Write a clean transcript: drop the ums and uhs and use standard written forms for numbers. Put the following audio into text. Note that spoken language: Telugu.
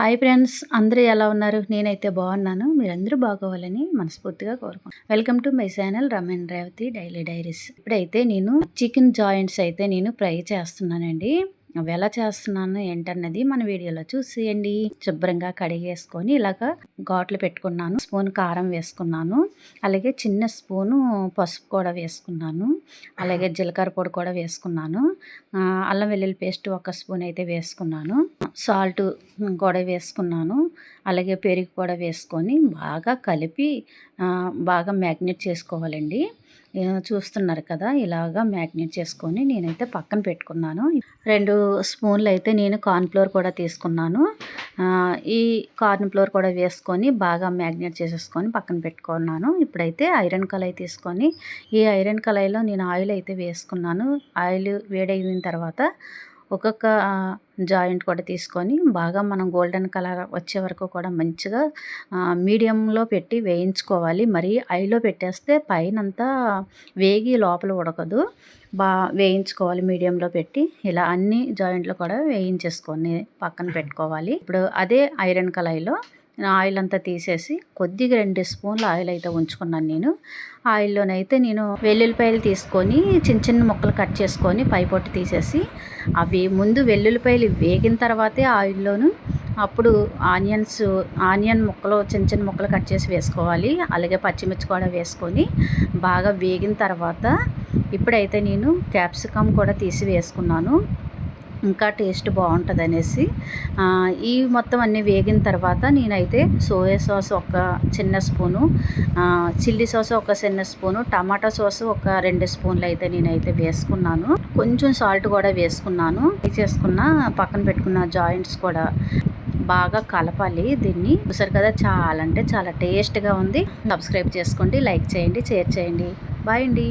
హాయ్ ఫ్రెండ్స్, అందరూ ఎలా ఉన్నారు? నేనైతే బాగున్నాను. మీరందరూ బాగోవాలని మనస్ఫూర్తిగా కోరుకుంటున్నాను. Welcome to my channel Raman Revathi daily diaries. ఇప్పుడైతే నేను చికెన్ జాయింట్స్ అయితే నేను ఫ్రై చేస్తున్నానండి. అవి ఎలా చేస్తున్నాను ఏంటన్నది మన వీడియోలో చూసేయండి. శుభ్రంగా కడిగేసుకొని ఇలాగా ఘాట్లు పెట్టుకున్నాను. స్పూన్ కారం వేసుకున్నాను. అలాగే చిన్న స్పూను పసుపు కూడా వేసుకున్నాను. అలాగే జీలకర్ర పొడి కూడా వేసుకున్నాను. అల్లం వెల్లుల్లి పేస్ట్ 1 స్పూన్ అయితే వేసుకున్నాను. సాల్ట్ కూడా వేసుకున్నాను. అలాగే పెరుగు కూడా వేసుకొని బాగా కలిపి బాగా మ్యాగ్నేట్ చేసుకోవాలండి. చూస్తున్నారు కదా, ఇలాగా మ్యాగ్నేట్ చేసుకొని నేనైతే పక్కన పెట్టుకున్నాను. 2 స్పూన్లు అయితే నేను కార్న్‌ఫ్లోర్ కూడా తీసుకున్నాను. ఈ కార్న్‌ఫ్లోర్ కూడా వేసుకొని బాగా మ్యాగ్నేట్ చేసేసుకొని పక్కన పెట్టుకున్నాను. ఇప్పుడైతే ఐరన్ కళాయి తీసుకొని ఈ ఐరన్ కళాయిలో నేను ఆయిల్ అయితే వేసుకున్నాను. ఆయిల్ వేడైన తర్వాత ఒక్కొక్క జాయింట్ కూడా తీసుకొని బాగా మనం గోల్డెన్ కలర్ వచ్చే వరకు కూడా మంచిగా మీడియంలో పెట్టి వేయించుకోవాలి. మరి హైలో పెట్టేస్తే పైనంతా వేగి లోపల ఉడకదు. వేయించుకోవాలి మీడియంలో పెట్టి. ఇలా అన్ని జాయింట్లు కూడా వేయించేసుకొని పక్కన పెట్టుకోవాలి. ఇప్పుడు అదే ఐరన్ కళాయిలో ఆయిల్ అంతా తీసేసి కొద్దిగా 2 స్పూన్ల ఆయిల్ అయితే ఉంచుకున్నాను నేను. ఆయిల్లోనైతే నేను వెల్లుల్లిపాయలు తీసుకొని చిన్న చిన్న ముక్కలు కట్ చేసుకొని పై పొట్టు తీసేసి అవి ముందు వెల్లుల్లిపాయలు వేగిన తర్వాతే ఆయిల్లోను అప్పుడు ఆనియన్ ముక్కలు చిన్న చిన్న ముక్కలు కట్ చేసి వేసుకోవాలి. అలాగే పచ్చిమిర్చి కూడా వేసుకొని బాగా వేగిన తర్వాత ఇప్పుడైతే నేను క్యాప్సికమ్ కూడా తీసి వేసుకున్నాను. ఇంకా టేస్ట్ బాగుంటుంది అనేసి ఈ మొత్తం అన్నీ వేగిన తర్వాత నేనైతే సోయా సాస్ ఒక చిన్న స్పూను, చిల్లీ సాస్ ఒక చిన్న స్పూను, టమాటా సాస్ ఒక 2 స్పూన్లు అయితే నేనైతే వేసుకున్నాను. కొంచెం సాల్ట్ కూడా వేసుకున్నాను. చేసుకున్న పక్కన పెట్టుకున్న జాయింట్స్ కూడా బాగా కలపాలి. దీన్ని చూసారు కదా, చాలా అంటే చాలా టేస్ట్గా ఉంది. సబ్స్క్రైబ్ చేసుకోండి, లైక్ చేయండి, షేర్ చేయండి. బాయ్ అండి.